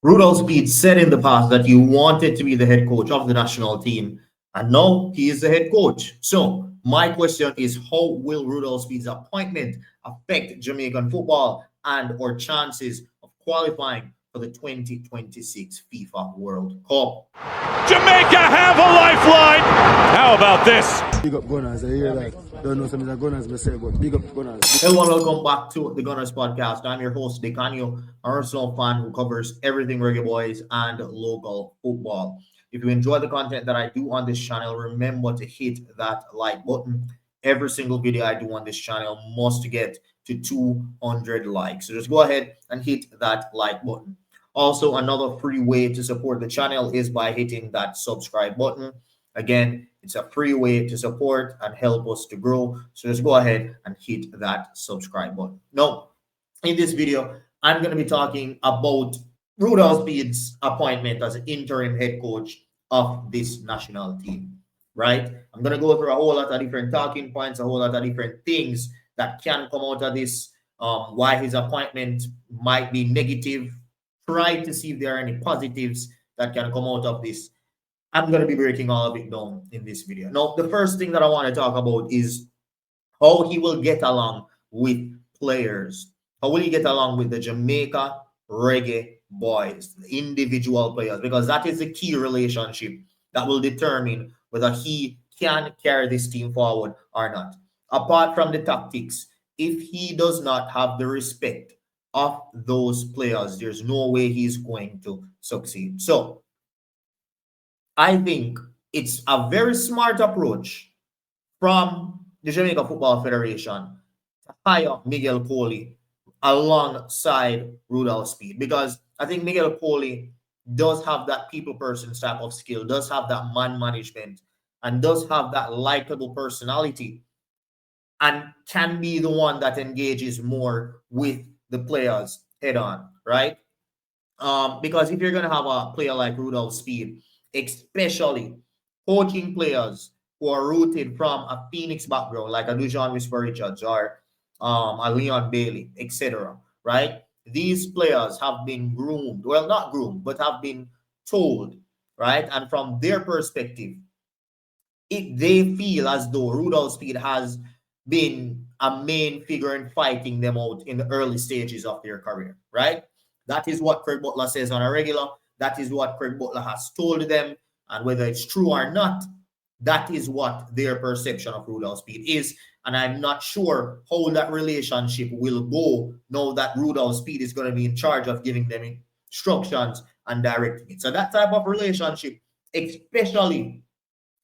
Rudolph Speid said in the past that he wanted to be the head coach of the national team, and now he is the head coach. So my question is, how will Rudolph Speid's appointment affect Jamaican football and our chances of qualifying for the 2026 FIFA World Cup? Jamaica have a lifeline. How about this? Big up Gunnaz. I hear that. Don't know something that Gunnaz may say, but big up Gunnaz. Hello and welcome back to the Gunnaz podcast. I'm your host, Dicanio, an Arsenal fan who covers everything Reggae Boys and local football. If you enjoy the content that I do on this channel, remember to hit that like button. Every single video I do on this channel must get to 200 likes. So just go ahead and hit that like button. Also, another free way to support the channel is by hitting that subscribe button. Again, it's a free way to support and help us to grow. So just go ahead and hit that subscribe button. Now, in this video, I'm going to be talking about Rudolph Speid's appointment as interim head coach of this national team, right? I'm going to go through a whole lot of different talking points, a whole lot of different things that can come out of this, why his appointment might be negative. Try to see if there are any positives that can come out of this. I'm going to be breaking all of it down in this video. Now, the first thing that I want to talk about is how he will get along with players. How will he get along with the Jamaica Reggae boys, the individual players? Because that is the key relationship that will determine whether he can carry this team forward or not. Apart from the tactics, if he does not have the respect of those players, there's no way he's going to succeed. So I think it's a very smart approach from the Jamaica Football Federation to hire Miguel Coley alongside Rudolph Speid, because I think Miguel Coley does have that people person type of skill, does have that man management, and does have that likable personality, and can be the one that engages more with the players head on, right? Because if you're going to have a player like Rudolph Speid, especially coaching players who are rooted from a Phoenix background, like a Dujon Whisper Richards or a Leon Bailey, etc., right? These players have been groomed, well, not groomed, but have been told, right? And from their perspective, if they feel as though Rudolph Speid has been a main figure in fighting them out in the early stages of their career, right? That is what Craig Butler says on a regular. That is what Craig Butler has told them. And whether it's true or not, that is what their perception of Rudolph Speid is. And I'm not sure how that relationship will go now that Rudolph Speid is going to be in charge of giving them instructions and directing it. So that type of relationship, especially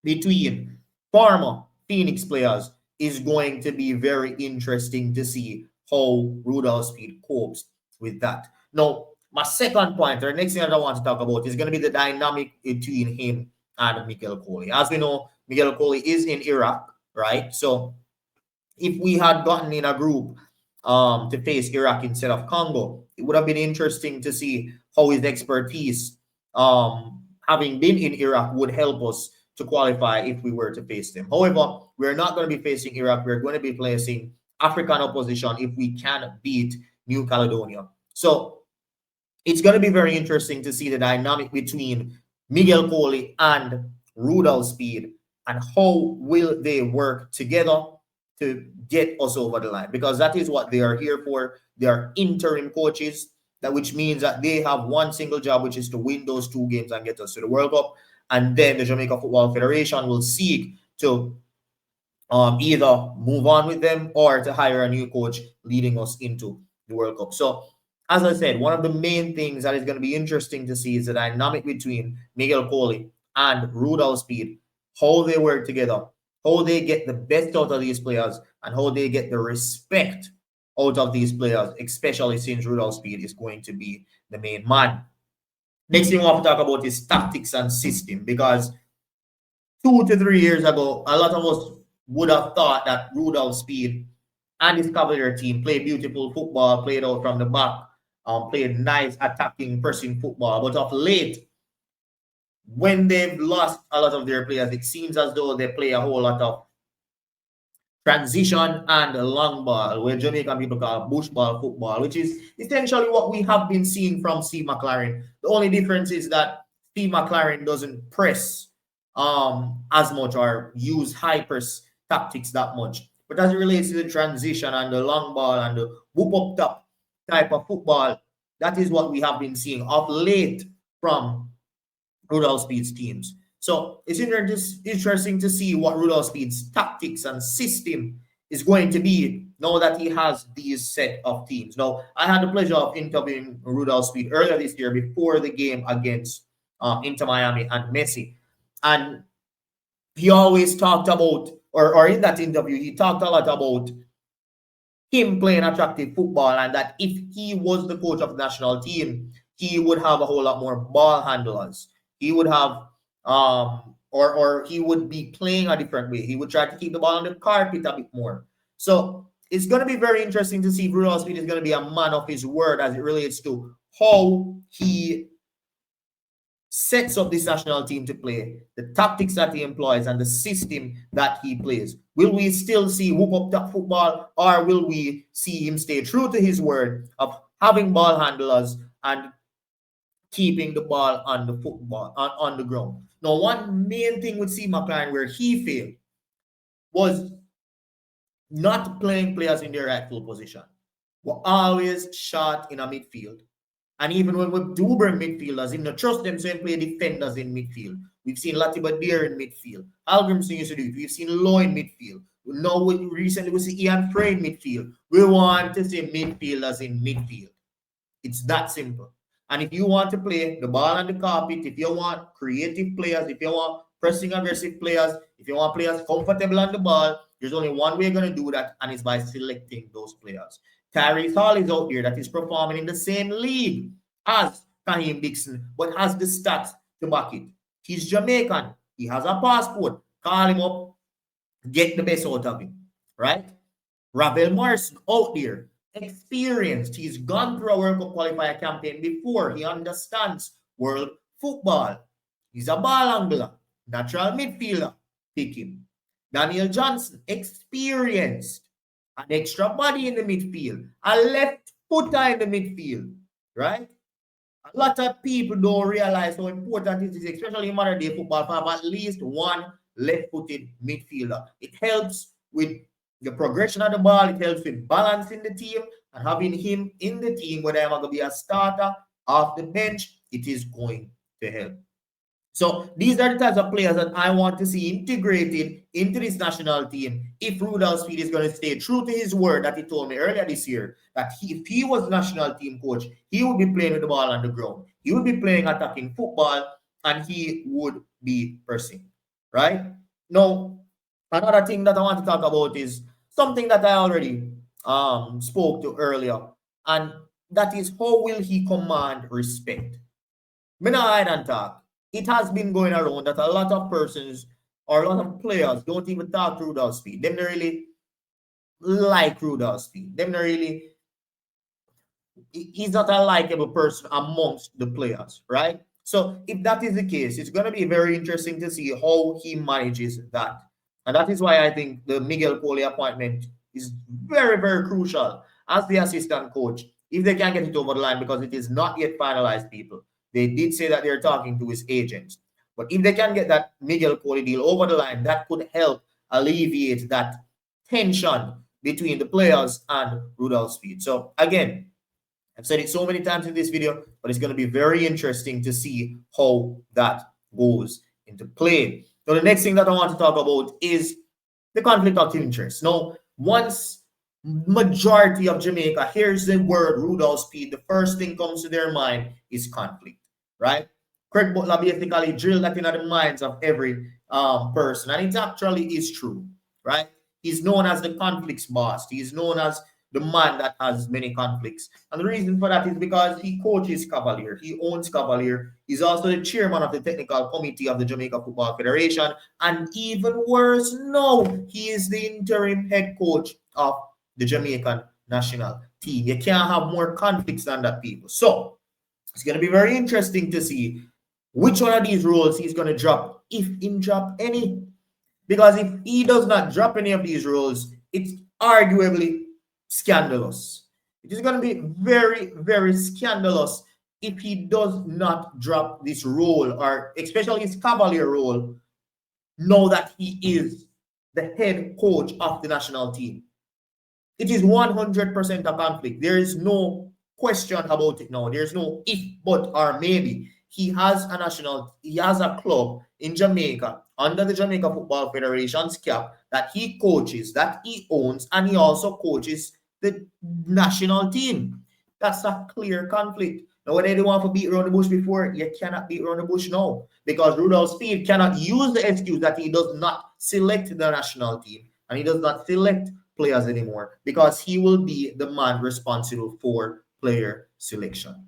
between former Phoenix players, is going to be very interesting to see how Rudolph Speid copes with that. Now, my second point, or next thing that I want to talk about, is going to be the dynamic between him and Miguel Coley. As we know, Miguel Coley is in Iraq, right? So if we had gotten in a group to face Iraq instead of Congo, it would have been interesting to see how his expertise, having been in Iraq, would help us to qualify if we were to face them. However, we're not going to be facing Iraq. We're going to be facing African opposition if we can beat New Caledonia. So it's going to be very interesting to see the dynamic between Miguel Coley and Rudolph Speid, and how will they work together to get us over the line, because that is what they are here for. They are interim coaches, which means that they have one single job, which is to win those 2 games and get us to the World Cup. And then the Jamaica Football Federation will seek to either move on with them or to hire a new coach leading us into the World Cup. So, as I said, one of the main things that is going to be interesting to see is the dynamic between Miguel Coley and Rudolph Speid, how they work together, how they get the best out of these players, and how they get the respect out of these players, especially since Rudolph Speid is going to be the main man. Next thing I want to talk about is tactics and system, because 2 to 3 years ago, a lot of us would have thought that Rudolph Speid and his Cavalier team played beautiful football, played out from the back, played nice attacking, pressing football. But of late, when they've lost a lot of their players, it seems as though they play a whole lot of transition and long ball, where Jamaican people call bush ball football, which is essentially what we have been seeing from Steve McLaren. The only difference is that Steve McLaren doesn't press as much or use high press tactics that much. But as it relates to the transition and the long ball and the whoop up top type of football, that is what we have been seeing of late from Rudolph Speid's teams. So it's interesting to see what Rudolph Speid's tactics and system is going to be now that he has these set of teams. Now, I had the pleasure of interviewing Rudolph Speid earlier this year before the game against Inter Miami and Messi. And he always talked about, or in that interview, he talked a lot about him playing attractive football and that if he was the coach of the national team, he would have a whole lot more ball handlers. He would have or he would be playing a different way. He would try to keep the ball on the carpet a bit more. So it's going to be very interesting to see if Rudolph Speid is going to be a man of his word as it relates to how he sets up this national team to play, the tactics that he employs, and the system that he plays. Will we still see whoop up top football, or will we see him stay true to his word of having ball handlers and keeping the ball on the football on the ground? Now, one main thing with Steve McLaren where he failed was not playing players in their rightful position. We're always short in a midfield. And even when we do bring midfielders, in the trust them to play defenders in midfield. We've seen Latiba Deer in midfield. Algrimson used to do it. We've seen Lowe in midfield. Now, recently we see Ian Frey in midfield. We want to see midfielders in midfield. It's that simple. And if you want to play the ball on the carpet, if you want creative players, if you want pressing aggressive players, if you want players comfortable on the ball, there's only one way you're going to do that, and it's by selecting those players. Tyrese Hall is out there that is performing in the same league as Kaheem Dixon, but has the stats to back it. He's Jamaican. He has a passport. Call him up. Get the best out of him. Right? Ravel Morrison out there. Experienced. He's gone through a World Cup qualifier campaign before. He understands world football. He's a ball angler. Natural midfielder. Pick him. Daniel Johnson. Experienced. An extra body in the midfield. A left footer in the midfield. Right? A lot of people don't realize how important it is, especially in modern day football, to have at least one left-footed midfielder. It helps with the progression of the ball. It helps with balancing the team, and having him in the team, whether I'm going to be a starter off the bench, it is going to help. So these are the types of players that I want to see integrated into this national team if Rudolph Speid is going to stay true to his word that he told me earlier this year, that if he was national team coach, he would be playing with the ball on the ground. He would be playing attacking football, and he would be pressing, right? Now, another thing that I want to talk about is something that I already spoke to earlier, and that is how will he command respect? Me not hide and talk. It has been going around that a lot of persons or a lot of players don't even talk to Rudolph Speid. Them not really like Rudolph Speid. Them not really. He's not a likable person amongst the players, right? So if that is the case, it's going to be very interesting to see how he manages that. And that is why I think the Miguel Coley appointment is very, very crucial as the assistant coach, if they can get it over the line, because it is not yet finalized, people. They did say that they're talking to his agents. But if they can get that Miguel Coley deal over the line, that could help alleviate that tension between the players and Rudolph Speid. So again, I've said it so many times in this video, but it's going to be very interesting to see how that goes into play. So the next thing that I want to talk about is the conflict of interest. Now, once majority of Jamaica hears the word Rudolph Speid, the first thing comes to their mind is conflict, right? Craig Butler basically drilled that into the minds of every person, and it actually is true, right? He's known as the conflicts boss. He's known as the man that has many conflicts. And the reason for that is because he coaches Cavalier. He owns Cavalier. He's also the chairman of the technical committee of the Jamaica Football Federation. And even worse, no, he is the interim head coach of the Jamaican national team. You can't have more conflicts than that, people. So it's going to be very interesting to see which one of these roles he's going to drop, if in drop any. Because if he does not drop any of these rules, it's arguably scandalous. It is going to be very, very scandalous if he does not drop this role, or especially his Cavalier role, know that he is the head coach of the national team. It is 100% a conflict. There is no question about it now. There's no if, but, or maybe. He has a club in Jamaica under the Jamaica Football Federation's cap that he coaches, that he owns, and he also coaches the national team. That's a clear conflict. Now, when they want to beat around the bush before, you cannot beat around the bush now, because Rudolph Speid cannot use the excuse that he does not select the national team and he does not select players anymore, because he will be the man responsible for player selection.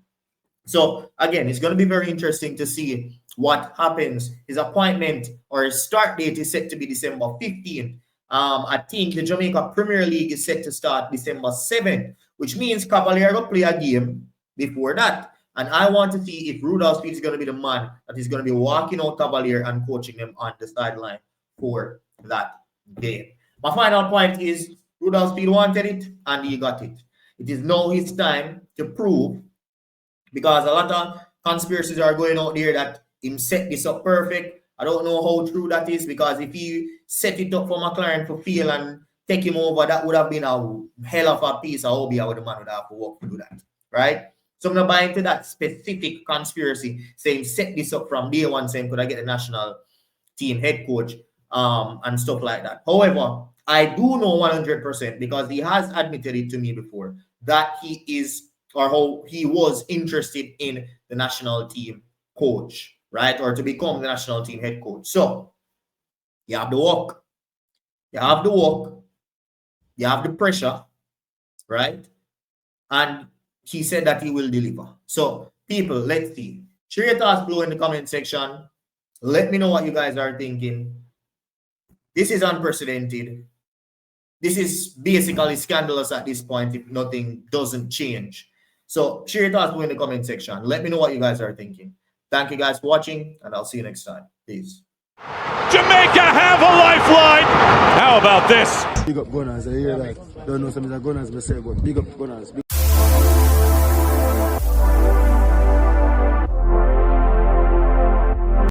So again, it's going to be very interesting to see what happens. His appointment or his start date is set to be December 15th. I think the Jamaica Premier League is set to start December 7th, which means Cavalier will play a game before that. And I want to see if Rudolph Speid is going to be the man that is going to be walking out Cavalier and coaching them on the sideline for that game. My final point is Rudolph Speid wanted it and he got it. It is now his time to prove, because a lot of conspiracies are going out there that him set this up perfect. I don't know how true that is, because if he set it up for McLaren to fail and take him over, that would have been a hell of a piece of hobby. How the man would have to work to do that, right? So I'm not buying into that specific conspiracy saying set this up from day one, saying could I get the national team head coach and stuff like that. However, I do know 100%, because he has admitted it to me before, that he is, or how he was interested in the national team coach, right? Or to become the national team head coach. So you have the work, you have the pressure, right? And he said that he will deliver. So people, let's see. Share your thoughts below in the comment section. Let me know what you guys are thinking. This is unprecedented. This is basically scandalous at this point if nothing doesn't change. So share your thoughts below in the comment section. Let me know what you guys are thinking. Thank you guys for watching, and I'll see you next time. Peace. Jamaica have a lifeline. How about this? Big up Gunnaz. I hear that. Don't know some of the Gunnaz myself, but big up Gunnaz.